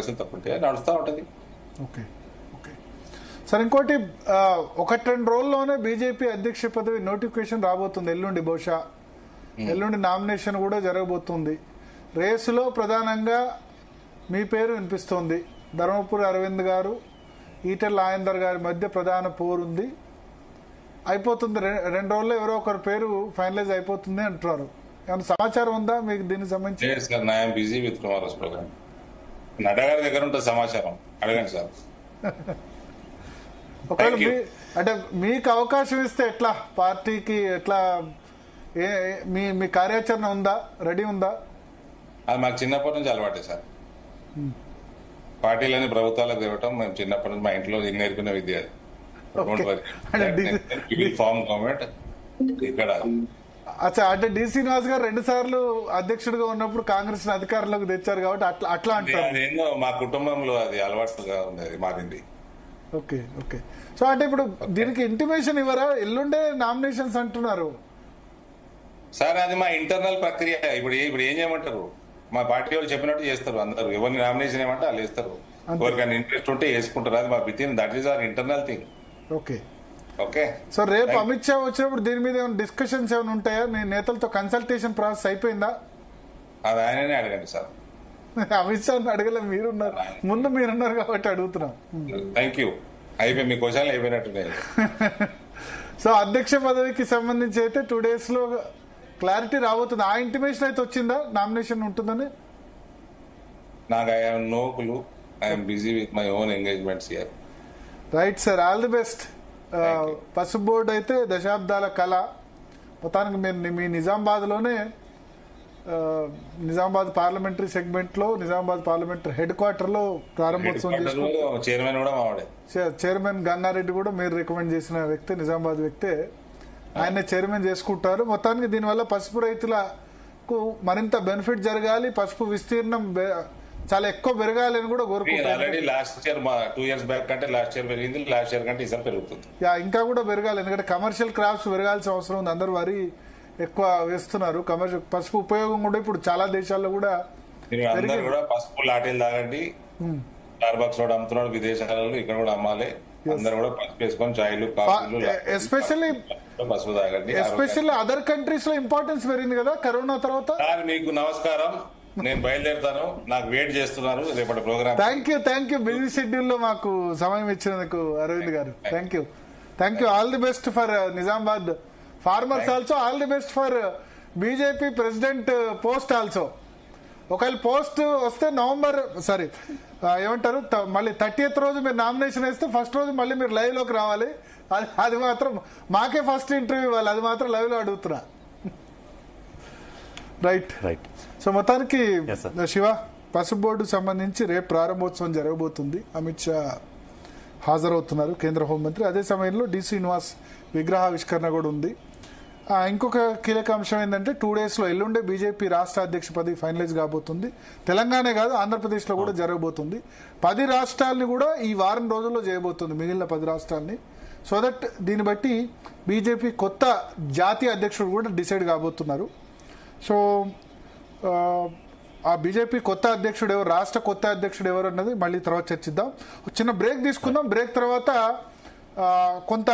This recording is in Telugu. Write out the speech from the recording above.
ఖర్చులు తక్కువ ఉంటాయి, నడుస్తూ ఉంటుంది. ఓకే ఓకే సార్, ఇంకోటి 1-2 రోజుల్లోనే బీజేపీ అధ్యక్ష పదవి నోటిఫికేషన్ రాబోతుంది. ఎల్లుండి బహుశా ఎల్లుండి నామినేషన్ కూడా జరగబోతుంది. రేసులో ప్రధానంగా మీ పేరు వినిపిస్తోంది. ధర్మపురి అరవింద్ గారు, ఈటెల రాజేందర్ గారి మధ్య ప్రధాన పోరుంది. అయిపోతుంది 2 రోజుల్లో ఎవరో ఒకరి పేరు ఫైనలైజ్ అయిపోతుంది అంటున్నారు. ఏమైనా సమాచారం ఉందా మీకు దీనికి సంబంధించి? సార్ నా busy with Kumar programme. Nadda గారి దగ్గర ఉంటుంది సమాచారం, అడగండి సార్. ఒకవేళ అంటే మీకు అవకాశం ఇస్తే ఎట్లా, పార్టీకి ఎట్లా, మీ కార్యాచరణ ఉందా, రెడీ ఉందా? అది మాకు చిన్నప్పటి నుంచి అలవాటే సార్. పార్టీలని ప్రభుత్వాలకు తిరగటం మేము చిన్నప్పటి నుంచి మా ఇంట్లో నేర్పిన విద్య. ఫార్మ్ గవర్నమెంట్ ఇక్కడ. అచ్చా, అంటే డి శ్రీనివాస్ గారు 2 సార్లు అధ్యక్షుడిగా ఉన్నప్పుడు కాంగ్రెస్ అధికారంలోకి తెచ్చారు కాబట్టి అట్లా అంటారు. మా కుటుంబంలో అది అలవాటుగా ఉంది, అది మారింది. Okay okay. సో అంటే ఇప్పుడు దీనికి ఇంటిమేషన్ ఇవ్వరా? ఎల్లుండే నామినేషన్స్ అంటున్నారు సార్. అది మా ఇంటర్నల్ ప్రక్రియ. ఇప్పుడు ఏం చేయమంటారు, మా పార్టీ వాళ్ళు చెప్పినట్టు చేస్తారు. అందరూ ఎవరిని నామినేషన్ ఏమంటే వాళ్ళు వేస్తారు. ఎవరికైనా ఇంట్రెస్ట్ ఉంటే వేసుకుంటారు. అది మా with in that is our internal thing. Okay okay. So రేపు అమిత్ షా వచ్చినప్పుడు దీని మీద ఏమైనా డిస్కషన్స్ ఏమైనా ఉంటాయా? మీ నేతలతో కన్సల్టేషన్ ప్రాసెస్ అయిపోయిందా? అది ఆయననే అడగండి సార్. అమిత్ షా అడగలే, మీరున్నారు ముందు, మీరున్నారు కాబట్టి అడుగుతున్నాం. Thank you. అయిపోయి మీ క్వశ్చన్లు అయిపోయినట్టున్నాయి. సో అధ్యక్ష పదవికి సంబంధించి అయితే 2 days లో క్లారిటీ రాబోతుంది. ఆ ఇంటిమేషన్ అయితే వచ్చిందా నామినేషన్ ఉంటుందని? నాకు I have no clue. I'm busy with my own engagements here. Right sir, all the best. పసుపు బోర్డు అయితే దశాబ్దాల కళ. మొత్తానికి మీరు మీ నిజామాబాద్లోనే, నిజామాబాద్ పార్లమెంటరీ సెగ్మెంట్లో, నిజామాబాద్ పార్లమెంటరీ హెడ్ క్వార్టర్లో ప్రారంభోత్సవం చేసుకుంటారు. చైర్మన్ గంగారెడ్డి కూడా మీరు రికమెండ్ చేసిన వ్యక్తి, నిజామాబాద్ వ్యక్తే. ఆయన చైర్మన్ చేసుకుంటారు. మొత్తానికి దీనివల్ల పసుపు రైతులకు మరింత బెనిఫిట్ జరగాలి, పసుపు విస్తీర్ణం చాలా ఎక్కువ పెరగాలి అని కూడా కోరుకుంటారు. లాస్ట్ ఇయర్ 2 years బ్యాక్ కంటే లాస్ట్ ఇయర్ పెరిగింది, లాస్ట్ ఇయర్ కంటే ఈసారి పెరుగుతుంది. ఇంకా కూడా పెరగాలి, ఎందుకంటే కమర్షియల్ క్రాప్స్ పెరగాల్సిన అవసరం ఉంది. అందరూ వరి ఎక్కువ వేస్తున్నారు. కమర్షియల్ పసుపు ఉపయోగం కూడా ఇప్పుడు చాలా దేశాల్లో కూడా పసుపు లాటీలు తాగండి. స్టార్బక్స్ కూడా అమ్ముతున్నాడు విదేశాలలో, ఇక్కడ కూడా అమ్మాలి. అందరూ కూడా పసుపు వేసుకొని చాయ్లు, కాఫీలు, ఎస్పెషల్లీ పసుపు తాగండి. ఎస్పెషల్లీ అదర్ కంట్రీస్ లో ఇంపార్టెన్స్ పెరిగింది కదా కరోనా తర్వాత. మీకు నమస్కారం, నేను బయలుదేరుతాను. నాకు వెయిట్ చేస్తున్నారు రేపటి programme. Thank you busy schedule లో మాకు సమయం ఇచ్చినందుకు అరవింద్ గారు. Thank you. All the best for Nizamabad farmers also. All the best for BJP president post also. ఒకవేళ పోస్ట్ వస్తే ఏమంటారు, మళ్ళీ 30th రోజు మీరు నామినేషన్ వేస్తే ఫస్ట్ రోజు మళ్ళీ మీరు లైవ్ లోకి రావాలి. అది మాత్రం మాకే ఫస్ట్ ఇంటర్వ్యూ ఇవ్వాలి, అది మాత్రం లైవ్ లో అడుగుతున్నా. రైట్. సో మొత్తానికి శివ, పసుపు బోర్డు సంబంధించి రేపు ప్రారంభోత్సవం జరగబోతుంది. అమిత్ షా హాజరవుతున్నారు, కేంద్ర హోంమంత్రి. అదే సమయంలో డి శ్రీనివాస్ విగ్రహావిష్కరణ కూడా ఉంది. ఇంకొక కీలక అంశం ఏంటంటే 2 days లో ఎల్లుండే బీజేపీ రాష్ట్ర అధ్యక్ష పదవి ఫైనలైజ్ కాబోతుంది. తెలంగాణ కాదు, ఆంధ్రప్రదేశ్లో కూడా జరగబోతుంది. 10 రాష్ట్రాలని కూడా ఈ వారం రోజుల్లో చేయబోతుంది, మిగిలిన 10 రాష్ట్రాలని. సో దట్ దీన్ని బట్టి బీజేపీ కొత్త జాతీయ అధ్యక్షుడు కూడా డిసైడ్ కాబోతున్నారు. సో ఆ బీజేపీ కొత్త అధ్యక్షుడు ఎవరు, రాష్ట్ర కొత్త అధ్యక్షుడు ఎవరు అన్నది మళ్ళీ తర్వాత చర్చిద్దాం. చిన్న బ్రేక్ తీసుకుందాం. బ్రేక్ తర్వాత కొంత